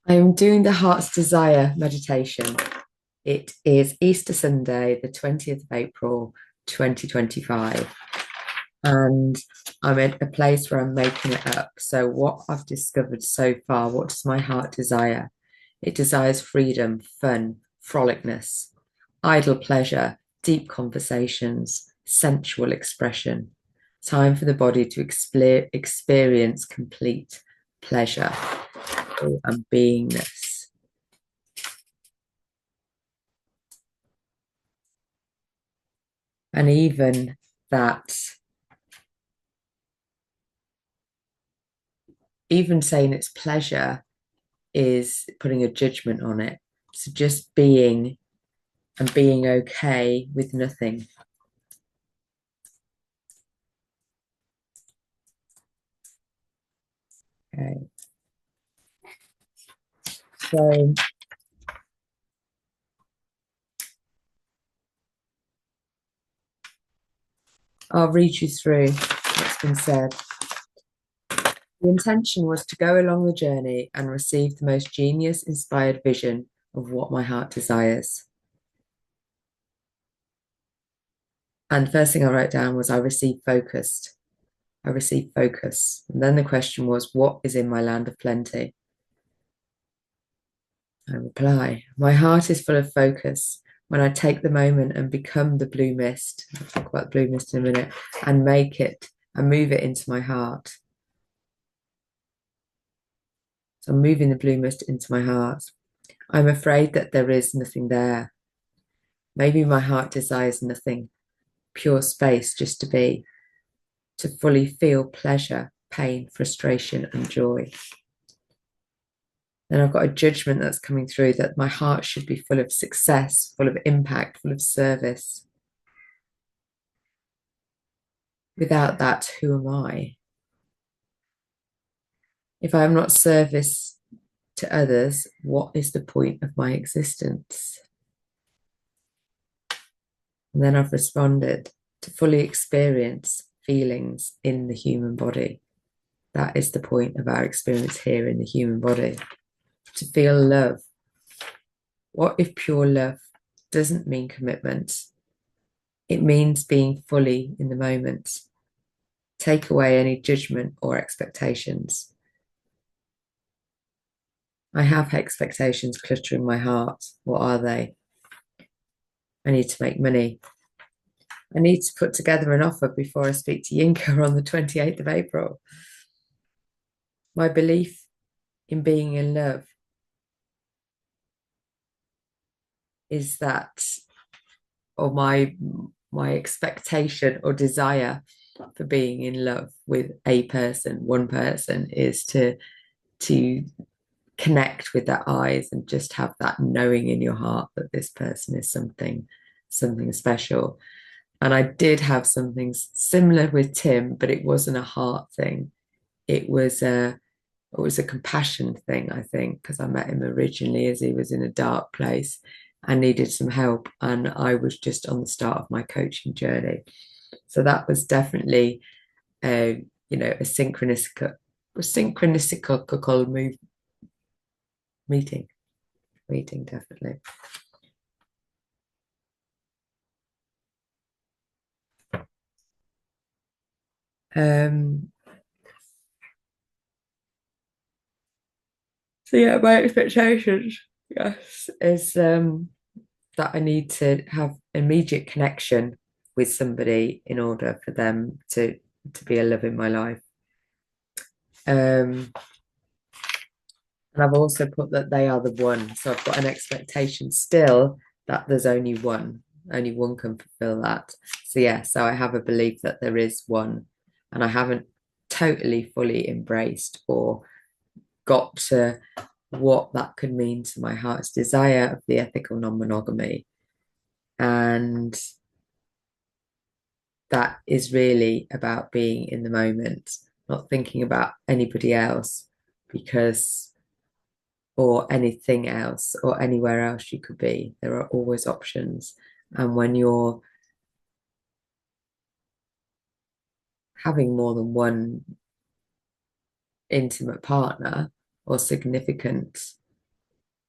I am doing the Heart's Desire meditation. It is Easter Sunday, the 20th of April, 2025. And I'm at a place where I'm making it up. So, what I've discovered so far, what does my heart desire? It desires freedom, fun, frolicness, idle pleasure, deep conversations, sensual expression. Time for the body to experience complete pleasure and beingness. And even that, even saying it's pleasure is putting a judgment on it. So just being and being okay with nothing. Okay. So I'll read you through what's been said. The intention was to go along the journey and receive the most genius inspired vision of what my heart desires. And the first thing I wrote down was I received focused. I received focus. And then the question was, what is in my land of plenty? I reply, my heart is full of focus. When I take the moment and become the blue mist, I'll talk about the blue mist in a minute, and make it and move it into my heart. So I'm moving the blue mist into my heart. I'm afraid that there is nothing there. Maybe my heart desires nothing, pure space just to be, to fully feel pleasure, pain, frustration, and joy. Then I've got a judgment that's coming through that my heart should be full of success, full of impact, full of service. Without that, who am I? If I am not service to others, what is the point of my existence? And then I've responded to fully experience feelings in the human body. That is the point of our experience here in the human body. To feel love. What if pure love doesn't mean commitment? It means being fully in the moment. Take away any judgment or expectations. I have expectations cluttering my heart. What are they? I need to make money. I need to put together an offer before I speak to Yinka on the 28th of April. My belief in being in love is that, or my expectation or desire for being in love with a person, one person, is to connect with their eyes and just have that knowing in your heart that this person is something special. And I did have something similar with Tim, but it wasn't a heart thing. It was a compassion thing, I think, because I met him originally as he was in a dark place and needed some help. And I was just on the start of my coaching journey. So that was definitely a synchronicical meeting. Meeting, definitely. Um, so yeah, my expectations, yes, is that I need to have immediate connection with somebody in order for them to be a love in my life. And I've also put that they are the one. So I've got an expectation still that there's only one can fulfill that. So yeah, so I have a belief that there is one, and I haven't totally fully embraced or got to what that could mean to my heart's desire of the ethical non-monogamy. And that is really about being in the moment, not thinking about anybody else because, or anything else, or anywhere else you could be. There are always options. And when you're having more than one intimate partner or significant,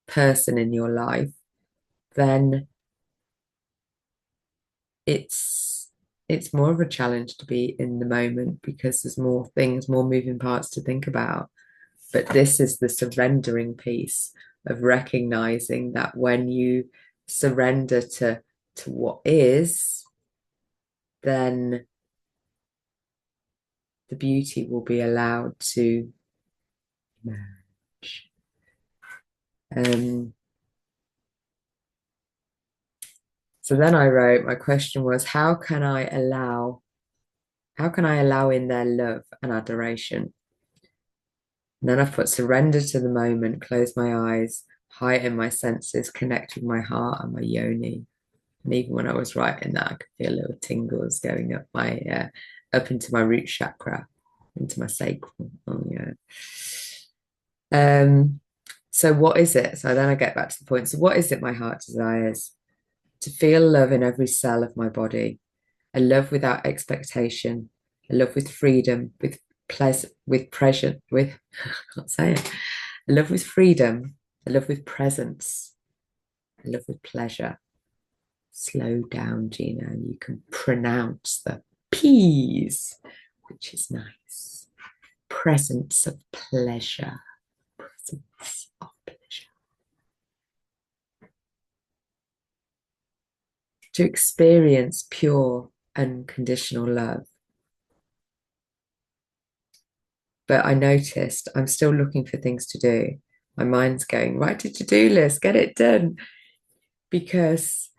person in your life, then it's it's more of a challenge to be in the moment because there's more things, more moving parts to think about. But this is the surrendering piece of recognizing that when you surrender to what is, then the beauty will be allowed to emerge. Um, so then I wrote, my question was, how can I allow in their love and adoration? And then I've put surrender to the moment, close my eyes, heighten my senses, connect with my heart and my yoni. And even when I was writing that, I could feel little tingles going up my up into my root chakra, into my sacral. Oh yeah. So what is it? So then I get back to the point. So what is it my heart desires? To feel love in every cell of my body, a love without expectation, a love with freedom, with pleasure, with pressure, with I can't say it. A love with freedom, a love with presence, a love with pleasure. Slow down, Gina, and you can pronounce the P's, which is nice. Presence of pleasure. Presence of pleasure. To experience pure, unconditional love. But I noticed I'm still looking for things to do. My mind's going, write a to-do list, get it done. Because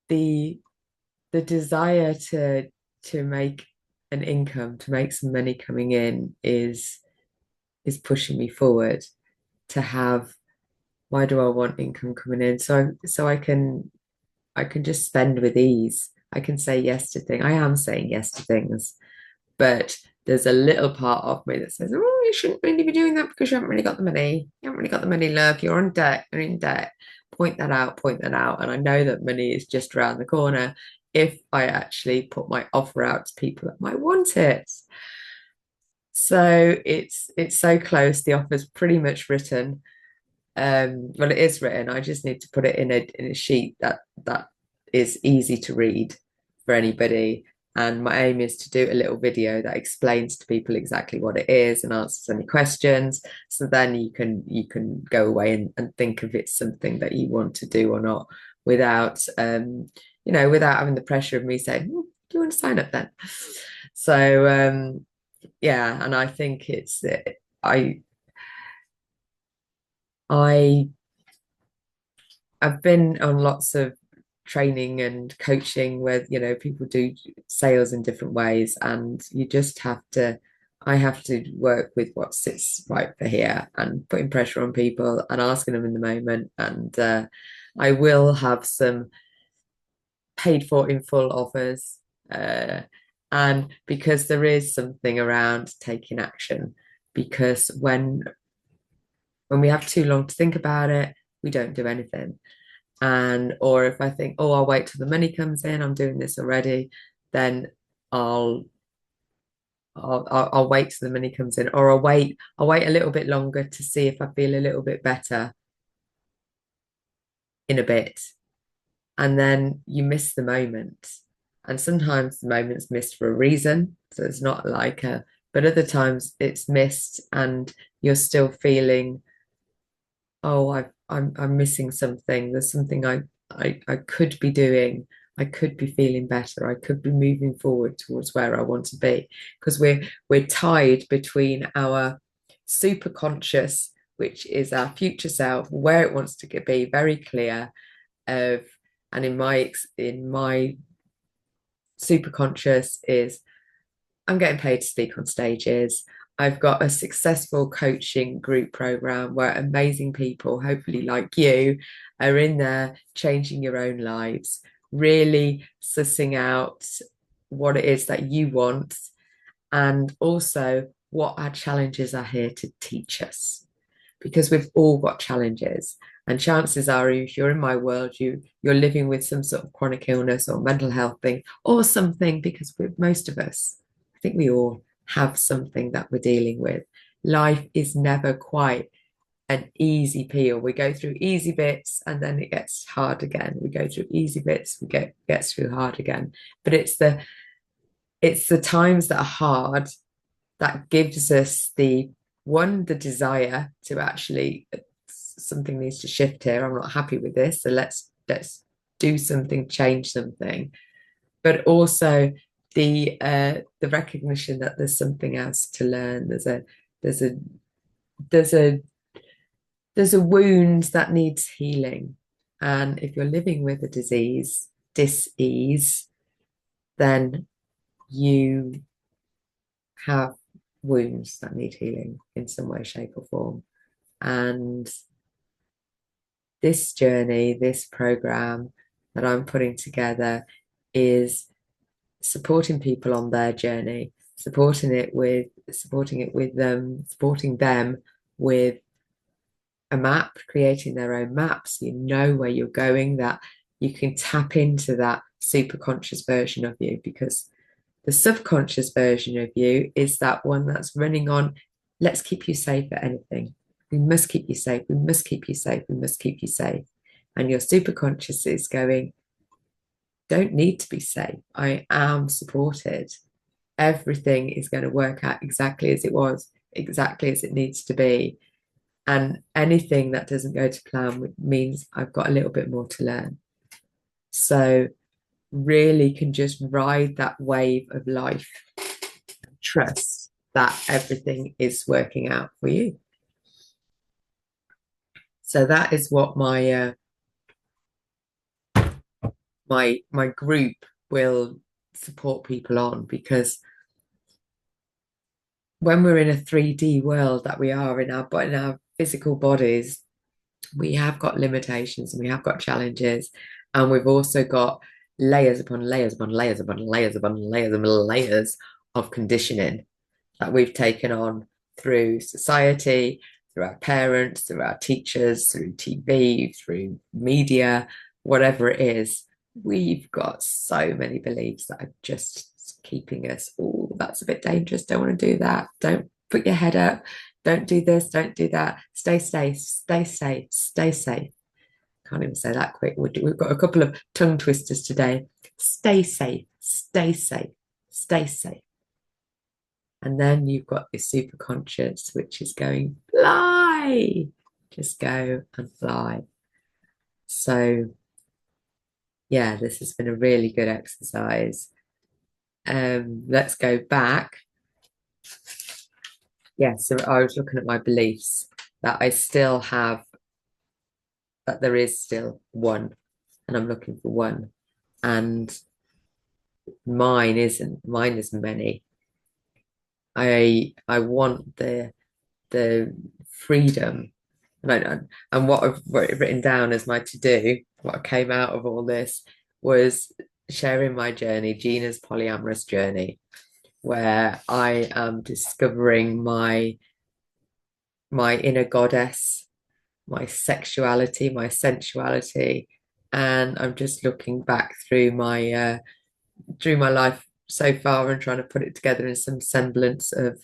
the the desire to make an income, to make some money coming in is pushing me forward to have why do I want income coming in? So I can just spend with ease. I can say yes to things. I am saying yes to things, but there's a little part of me that says, oh, you shouldn't really be doing that because you haven't really got the money. You haven't really got the money, love. You're on debt. You're in debt. Point that out, point that out. And I know that money is just around the corner if I actually put my offer out to people that might want it. So it's so close. The offer's pretty much written. Well, it is written. I just need to put it in a sheet that is easy to read for anybody. And my aim is to do a little video that explains to people exactly what it is and answers any questions. So then you can go away and think if it's something that you want to do or not without without having the pressure of me saying, do you want to sign up then? So yeah, and I think it's I I I've been on lots of training and coaching where, people do sales in different ways, and you just have to, I have to work with what sits right for here and putting pressure on people and asking them in the moment. And I will have some paid for in full offers. And because there is something around taking action, because when we have too long to think about it, we don't do anything. And or if I think, oh, I'll wait till the money comes in, I'm doing this already, then I'll I'll wait till the money comes in, or I'll wait a little bit longer to see if I feel a little bit better in a bit. And then you miss the moment. And sometimes the moment's missed for a reason. So it's not like but other times it's missed and you're still feeling, oh, I'm missing something. There's something I could be doing. I could be feeling better. I could be moving forward towards where I want to be. Because we're tied between our super conscious, which is our future self, where it wants to be, very clear of, and in my super conscious is I'm getting paid to speak on stages. I've got a successful coaching group program where amazing people, hopefully like you, are in there changing your own lives, really sussing out what it is that you want, and also what our challenges are here to teach us. Because we've all got challenges. And chances are, if you're in my world, you're living with some sort of chronic illness or mental health thing or something, because with most of us, I think we all have something that we're dealing with. Life is never quite an easy peel. We go through easy bits and then it gets hard again. We go through easy bits, we gets through hard again. But it's the times that are hard that gives us the desire to actually, something needs to shift here. I'm not happy with this. So let's do something, change something. But also the recognition that there's something else to learn. There's a there's a there's a wound that needs healing. And if you're living with a disease, dis-ease, then you have wounds that need healing in some way, shape, or form. And this journey, this program that I'm putting together is supporting people on their journey, supporting it with them, supporting them with a map, creating their own maps. So you know where you're going, that you can tap into that super conscious version of you, because the subconscious version of you is that one that's running on, let's keep you safe at anything. We must keep you safe. We must keep you safe. We must keep you safe. And your superconscious is going, don't need to be safe. I am supported. Everything is going to work out exactly as it was, exactly as it needs to be. And anything that doesn't go to plan means I've got a little bit more to learn. So really can just ride that wave of life, trust that everything is working out for you. So that is what my group will support people on, because when we're in a 3D world that we are in our physical bodies, we have got limitations and we have got challenges, and we've also got layers upon layers upon layers upon layers upon layers and layers of conditioning that we've taken on through society, through our parents, through our teachers, through TV, through media, whatever it is. We've got so many beliefs that are just keeping us, oh, that's a bit dangerous. Don't want to do that. Don't put your head up. Don't do this. Don't do that. Stay safe. Stay safe. Stay safe. Can't even say that quick. We've got a couple of tongue twisters today. Stay safe. Stay safe. Stay safe. And then you've got your super conscious, which is going, fly. Just go and fly. So, yeah, this has been a really good exercise. Let's go back. Yeah, so I was looking at my beliefs, that I still have, that there is still one, and I'm looking for one. And mine isn't, mine is many. I want the freedom, and what I've written down as my to do, what came out of all this was sharing my journey, Gina's polyamorous journey, where I am discovering my inner goddess, my sexuality, my sensuality, and I'm just looking back through my life so far and trying to put it together in some semblance of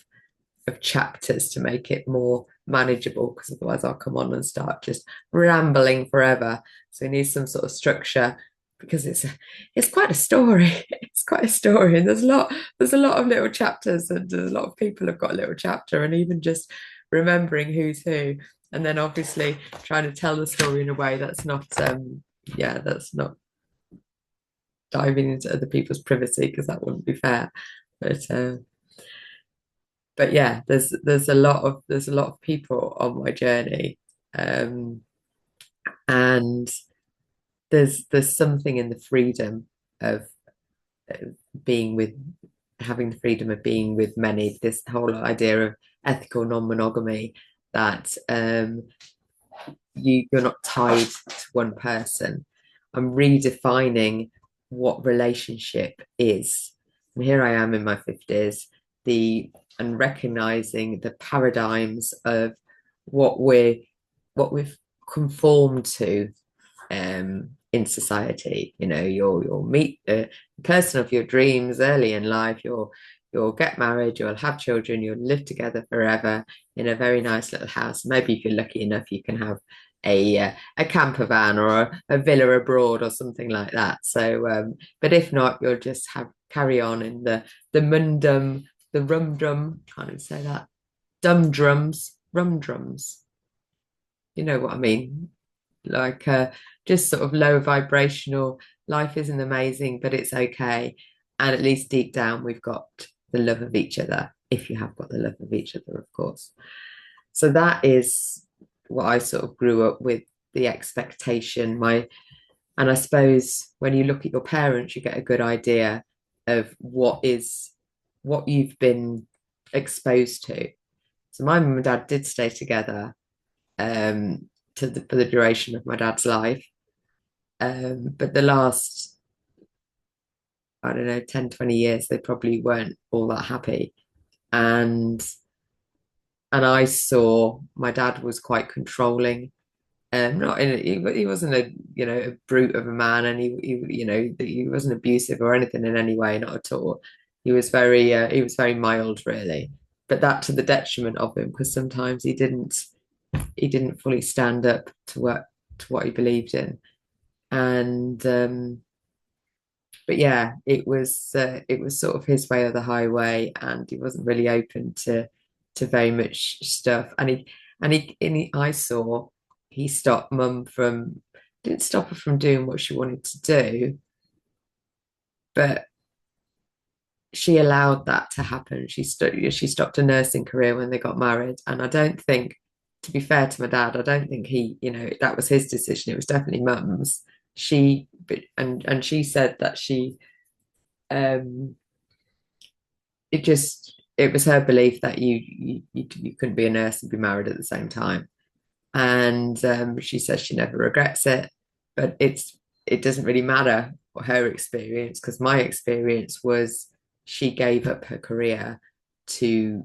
chapters to make it more manageable, because otherwise I'll come on and start just rambling forever. So we need some sort of structure, because it's quite a story. It's quite a story, and there's a lot of little chapters, and a lot of people have got a little chapter, and even just remembering who's who, and then obviously trying to tell the story in a way that's not that's not diving into other people's privacy, because that wouldn't be fair. But yeah, there's a lot of people on my journey, and there's something in the freedom of being with, having the freedom of being with many. This whole idea of ethical non-monogamy, that you're not tied to one person. I'm redefining what relationship is. And here I am in my 50s, and recognizing the paradigms of what we've conformed to in society. You'll meet the person of your dreams early in life. You'll you'll get married, you'll have children, you'll live together forever in a very nice little house. Maybe if you're lucky enough, you can have a camper van or a villa abroad or something like that. So, but if not, you'll just have carry on in the mundum, the rum drum. Can't even say that. Dum drums, rum drums. You know what I mean? Like just sort of low vibrational. Life isn't amazing, but it's okay. And at least deep down, we've got the love of each other. If you have got the love of each other, of course. So that is what I sort of grew up with, the expectation. And I suppose when you look at your parents, you get a good idea of what you've been exposed to. So my mum and dad did stay together for the duration of my dad's life. But the last, I don't know, 10, 20 years, they probably weren't all that happy. And I saw my dad was quite controlling. Not in he wasn't a a brute of a man, and he wasn't abusive or anything in any way, not at all. He was very mild, really, but that to the detriment of him because sometimes he didn't fully stand up to what he believed in, and but yeah, it was sort of his way or the highway, and he wasn't really open to very much stuff. I saw he stopped mum from didn't stop her from doing what she wanted to do, but she allowed that to happen. She stopped a nursing career when they got married, and I don't think, to be fair to my dad, I don't think that was his decision. It was definitely mum's. And she said that um it was her belief that you couldn't be a nurse and be married at the same time. And she says she never regrets it, but it doesn't really matter what her experience, because my experience was she gave up her career to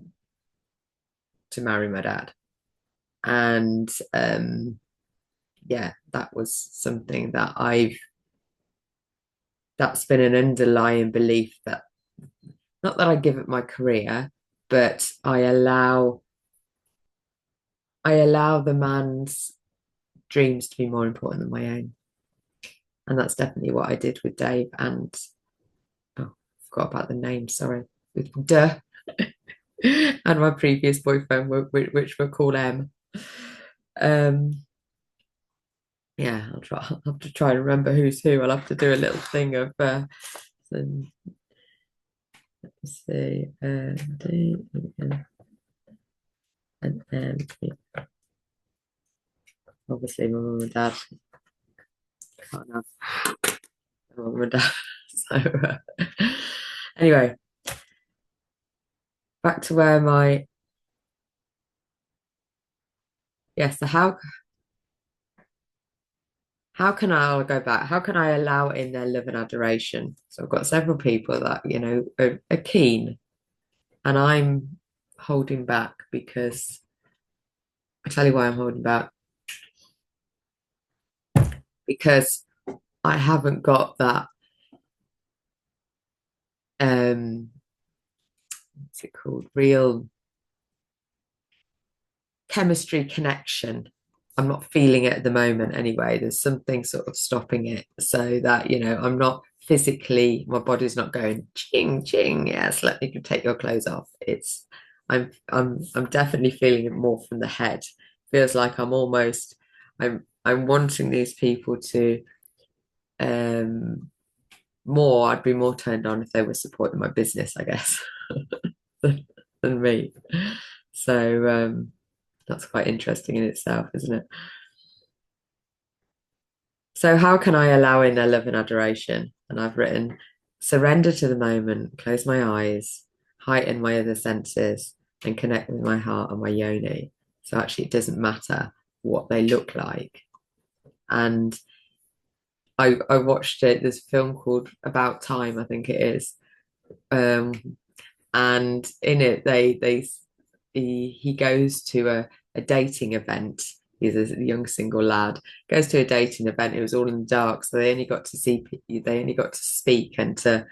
marry my dad. And yeah, that was something that's been an underlying belief, that not that I give up my career, but I allow the man's dreams to be more important than my own. And that's definitely what I did with Dave and oh, I forgot about the name, sorry. With Duh and my previous boyfriend, which we'll call M. Um, yeah, I'll have to try and remember who's who. I'll have to do a little thing of let's see, D, and M. Obviously, my mum and dad. Can't have my mum and dad. So anyway, back to where my yeah. So how can I'll go back? How can I allow in their love and adoration? So I've got several people that are keen, and I'm holding back because I tell you why I'm holding back, because I haven't got that what's it called, real chemistry connection. I'm not feeling it at the moment anyway. There's something sort of stopping it, so that I'm not physically, my body's not going ching ching, yes, let me take your clothes off. I'm definitely feeling it more from the head. Feels like I'm wanting these people to um I'd be more turned on if they were supporting my business, I guess, than me. So that's quite interesting in itself, isn't it? So how can I allow in their love and adoration? And I've written, surrender to the moment, close my eyes, heighten my other senses, and connect with my heart and my yoni. So actually, it doesn't matter what they look like. And I watched it. There's a film called About Time, I think it is. And in it, he goes to a dating event. He's a young single lad, goes to a dating event. It was all in the dark, so they only got to speak and to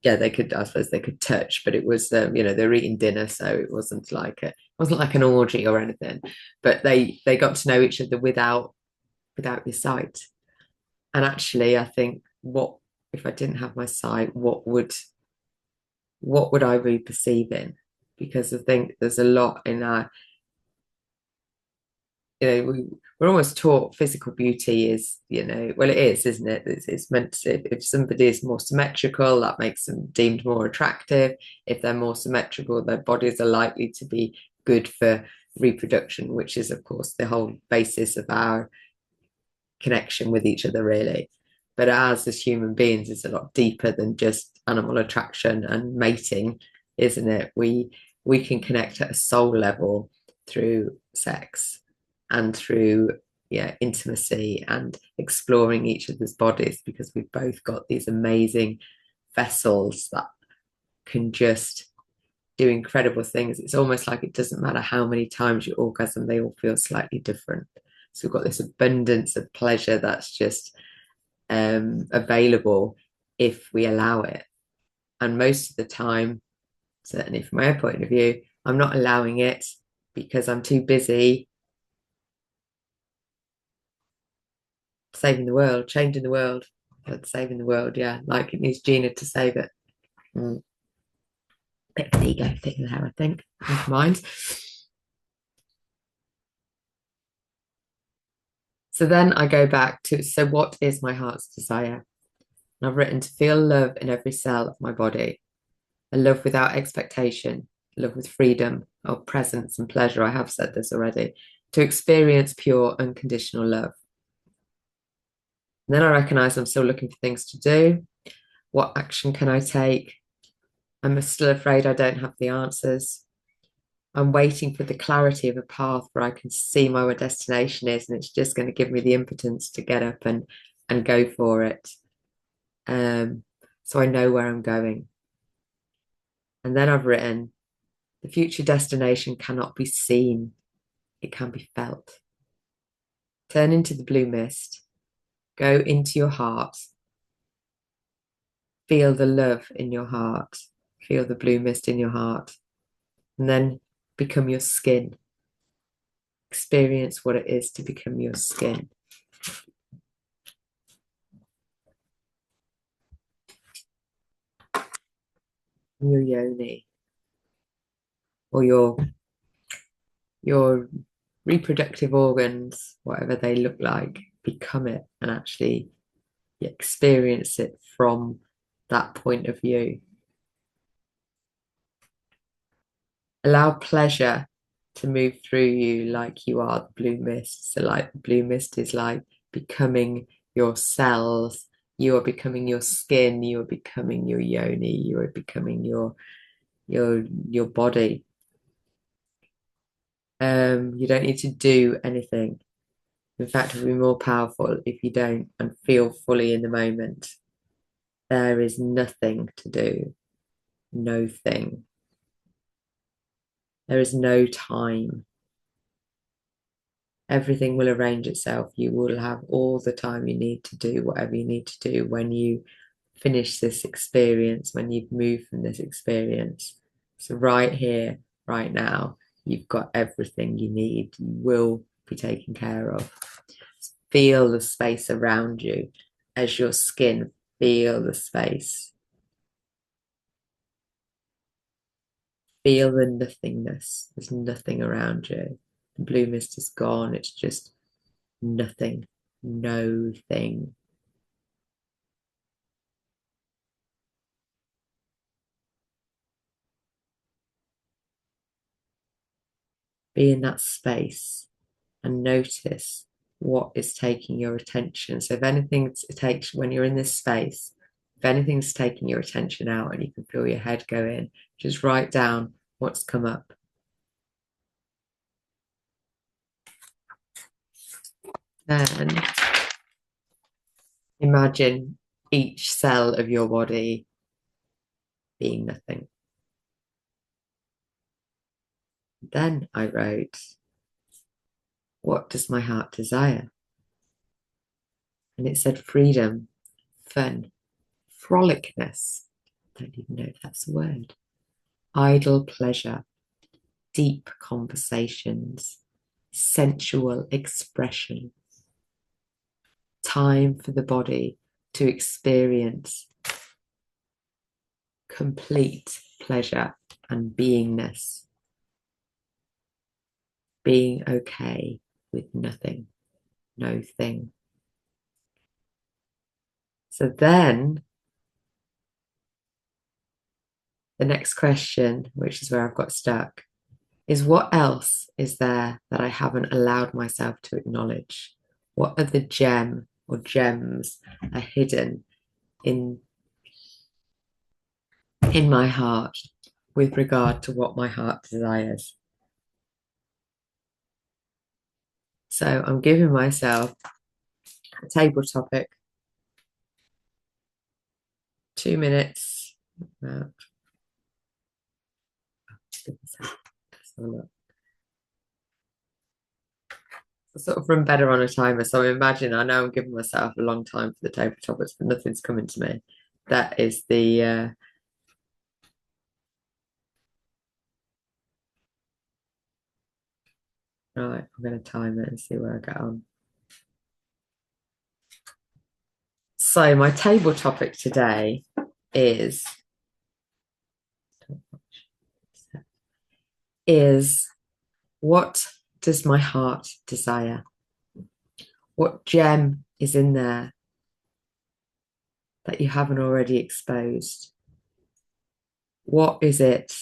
yeah, they could, I suppose they could touch, but it was, they were eating dinner, so it wasn't like an orgy or anything. But they got to know each other without your sight. And actually, I think, what if I didn't have my sight? What would I be perceiving? Because I think there's a lot in our, we're almost taught physical beauty is, well, it is, isn't it? It's meant to, if somebody is more symmetrical, that makes them deemed more attractive. If they're more symmetrical, their bodies are likely to be good for reproduction, which is, of course, the whole basis of our connection with each other, really. But ours as human beings is a lot deeper than just animal attraction and mating, isn't it? We can connect at a soul level through sex and through, yeah, intimacy and exploring each other's bodies, because we've both got these amazing vessels that can just do incredible things. It's almost like it doesn't matter how many times you orgasm, they all feel slightly different. So we've got this abundance of pleasure that's just available if we allow it. And most of the time, certainly from my point of view, I'm not allowing it because I'm too busy saving the world, changing the world, but saving the world. Yeah, like it needs Gina to save it. Bit of an ego thing there, I think. Never mind. So then I go back to, so what is my heart's desire? And I've written to feel love in every cell of my body, a love without expectation, love with freedom of presence and pleasure. I have said this already. To experience pure, unconditional love. And then I recognize I'm still looking for things to do. What action can I take? I'm still afraid I don't have the answers. I'm waiting for the clarity of a path where I can see my destination is, and it's just going to give me the impotence to get up and go for it. So I know where I'm going. And then I've written, the future destination cannot be seen, it can be felt. Turn into the blue mist, go into your heart, feel the love in your heart, feel the blue mist in your heart, and then become your skin. Experience what it is to become your skin. Your yoni, or your reproductive organs, whatever they look like, become it and actually experience it from that point of view. Allow pleasure to move through you like you are the blue mist. So, like, the blue mist is like becoming your cells. You are becoming your skin. You are becoming your yoni. You are becoming your body. You don't need to do anything. In fact, it'll be more powerful if you don't and feel fully in the moment. There is nothing to do, no thing. There is no time. Everything will arrange itself. You will have all the time you need to do whatever you need to do when you finish this experience, when you've moved from this experience. So, right here, right now, you've got everything you need. You will be taken care of. Feel the space around you as your skin, feel the space. Feel the nothingness. There's nothing around you. The blue mist is gone. It's just nothing, no thing. Be in that space and notice what is taking your attention. So if anything takes, when you're in this space, if anything's taking your attention out and you can feel your head go in, just write down what's come up. And imagine each cell of your body being nothing. Then I wrote, what does my heart desire? And it said freedom, fun, frolicness, don't even know if that's a word. Idle pleasure, deep conversations, sensual expression, time for the body to experience complete pleasure and beingness, being okay with nothing, no thing. So then the next question, which is where I've got stuck, is what else is there that I haven't allowed myself to acknowledge? What other gem or gems are hidden in my heart with regard to what my heart desires? So I'm giving myself a table topic, 2 minutes. Uh, I sort of run better on a timer, so I imagine I know I'm giving myself a long time for the table topics, but nothing's coming to me. That is the right. I'm going to time it and see where I get on. So my table topic today is is what does my heart desire? What gem is in there that you haven't already exposed? What is it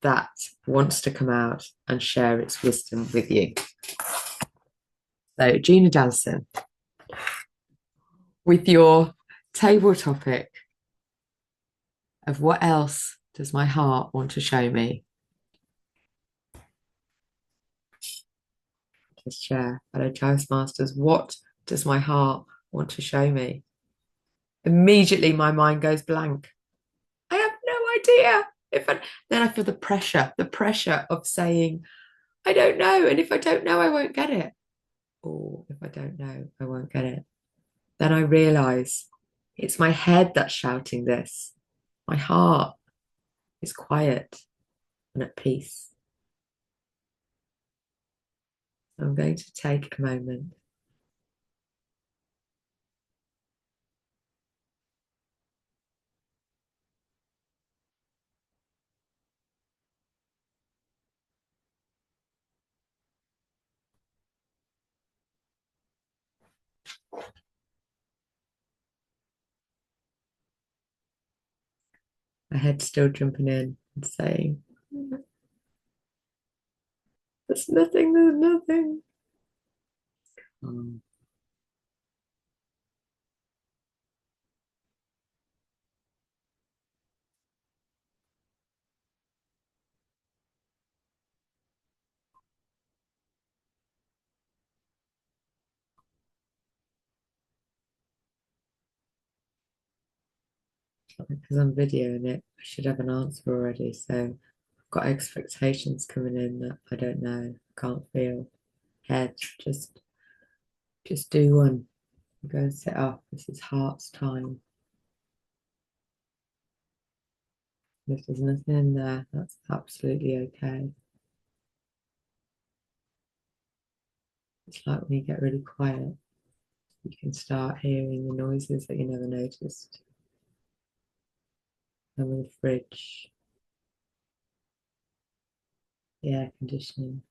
that wants to come out and share its wisdom with you? So, Gina Jansen, with your table topic of what else does my heart want to show me? Just share, fellow Toastmasters, what does my heart want to show me? Immediately, my mind goes blank. I have no idea. Then I feel the pressure of saying, I don't know. And if I don't know, I won't get it. Or if I don't know, I won't get it. Then I realize it's my head that's shouting this. My heart is quiet and at peace. I'm going to take a moment. My head's still jumping in and saying, there's nothing, there's nothing. Um, because I'm videoing it, I should have an answer already. So I've got expectations coming in that I don't know, can't feel. Head, just do one. Go and sit up. This is heart's time. If there's nothing in there, that's absolutely okay. It's like when you get really quiet, you can start hearing the noises that you never noticed. And with the fridge, the air conditioning,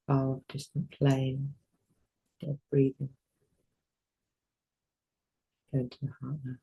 far off distant plane, dead breathing, going to the heart now.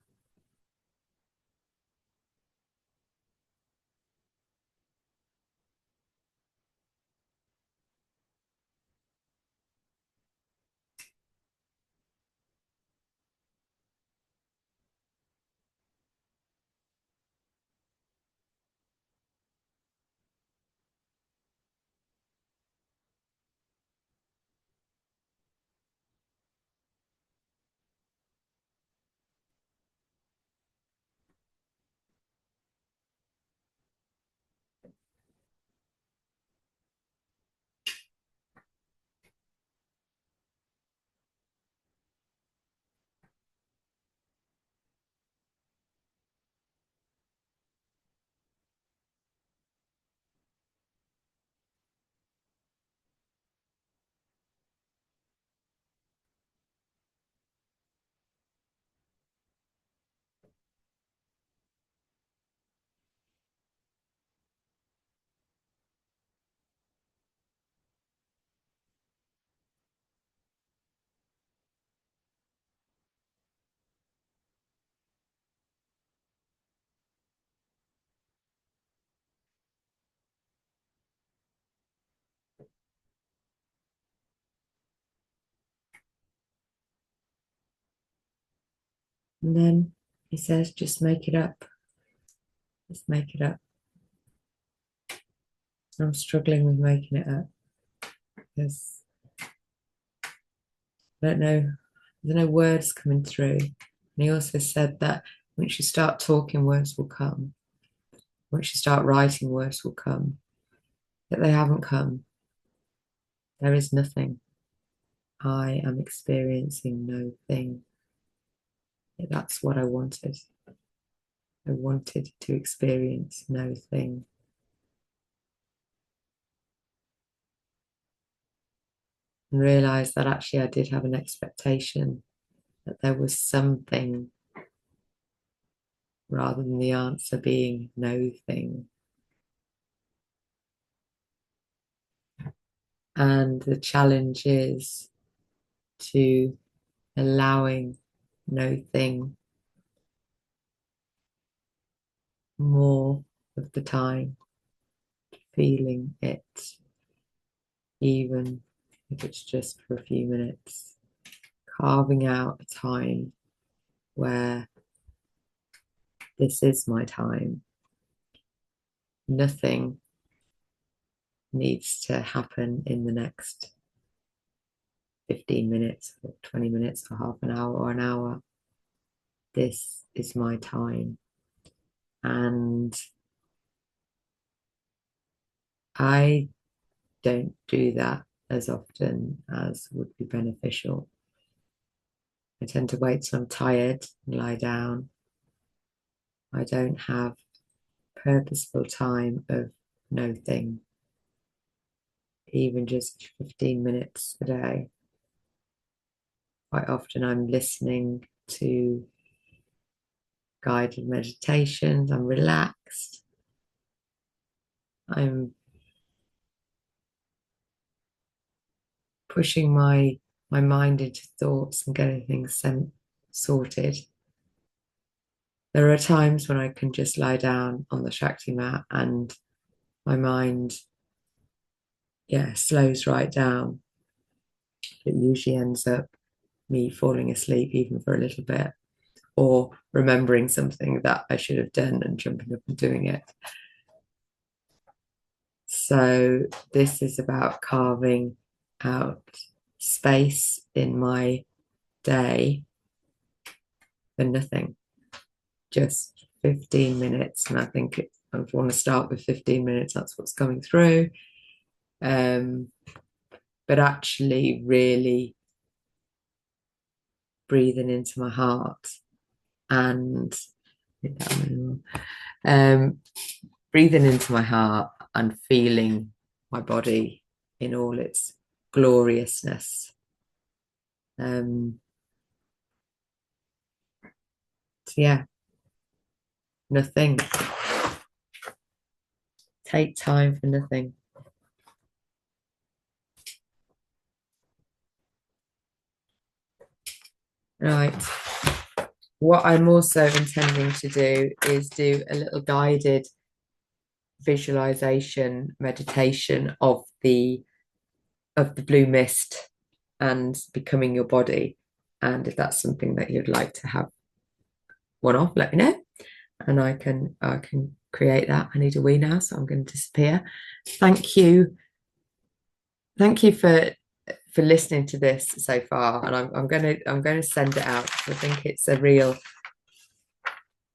And then he says, just make it up. Just make it up. And I'm struggling with making it up because I don't know, there's no words coming through. And he also said that once you start talking, words will come. Once you start writing, words will come. But they haven't come. There is nothing. I am experiencing no thing. That's what I wanted. I wanted to experience no thing. And realized that actually I did have an expectation that there was something rather than the answer being no thing. And the challenge is to allowing no thing more of the time, feeling it, even if it's just for a few minutes, carving out a time where this is my time. Nothing needs to happen in the next 15 minutes or 20 minutes or half an hour or an hour. This is my time. And I don't do that as often as would be beneficial. I tend to wait till I'm tired and lie down. I don't have purposeful time of no thing, even just 15 minutes a day. Quite often I'm listening to guided meditations, I'm relaxed, I'm pushing my mind into thoughts and getting things sorted. There are times when I can just lie down on the Shakti mat and my mind, slows right down. It usually ends up me falling asleep even for a little bit or remembering something that I should have done and jumping up and doing it. So this is about carving out space in my day for nothing, just 15 minutes. And I think I want to start with 15 minutes. That's what's coming through. But actually really breathing into my heart and um, breathing into my heart and feeling my body in all its gloriousness. So yeah, nothing. Take time for nothing. Right. What I'm also intending to do is do a little guided visualization meditation of the blue mist and becoming your body. And if that's something that you'd like to have one of, let me know. And I can create that. I need a wee now, so I'm going to disappear. Thank you. Thank you for listening to this so far. And I'm gonna send it out because I think it's a real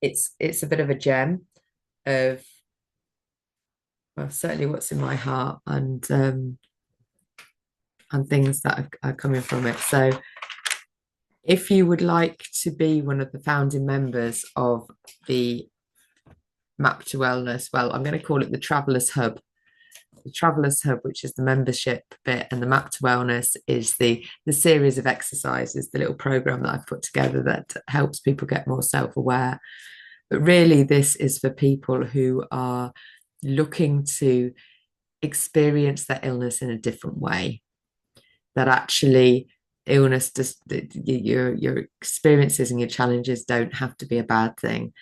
it's a bit of a gem of well, certainly what's in my heart and things that are coming from it. So if you would like to be one of the founding members of the Map to Wellness, well, I'm going to call it the Travelers Hub. The Travelers Hub, which is the membership bit, and the Map to Wellness is the series of exercises, the little program that I've put together that helps people get more self-aware. But really, this is for people who are looking to experience their illness in a different way. That actually illness just your experiences and your challenges don't have to be a bad thing,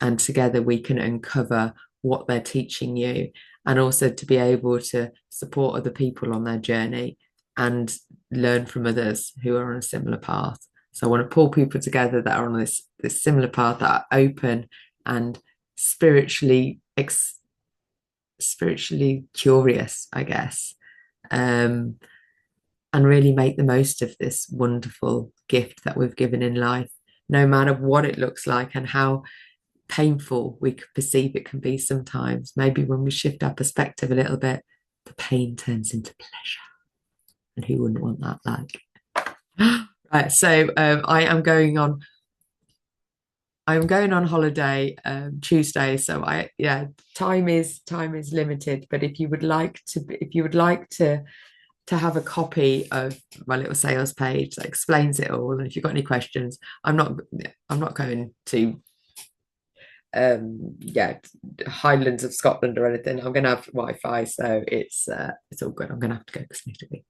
and together we can uncover what they're teaching you, and also to be able to support other people on their journey and learn from others who are on a similar path. So I want to pull people together that are on this similar path, that are open and spiritually spiritually curious, I guess, um, and really make the most of this wonderful gift that we've given in life, no matter what it looks like and how painful we could perceive it can be sometimes. Maybe when we shift our perspective a little bit, the pain turns into pleasure. And who wouldn't want that? Like, right. So I'm going on holiday Tuesday. So time is limited. But if you would like to have a copy of my little sales page that explains it all, and if you've got any questions, I'm not going to yeah, Highlands of Scotland or anything. I'm going to have Wi-Fi, so it's all good. I'm going to have to go cosmetically.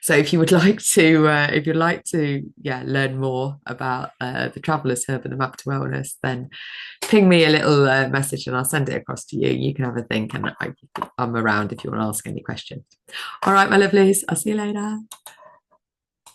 So if you'd like to learn more about the Travellers Hub and the Map to Wellness, then ping me a little message and I'll send it across to you. You can have a think, and I'm around if you want to ask any questions. All right, my lovelies, I'll see you later.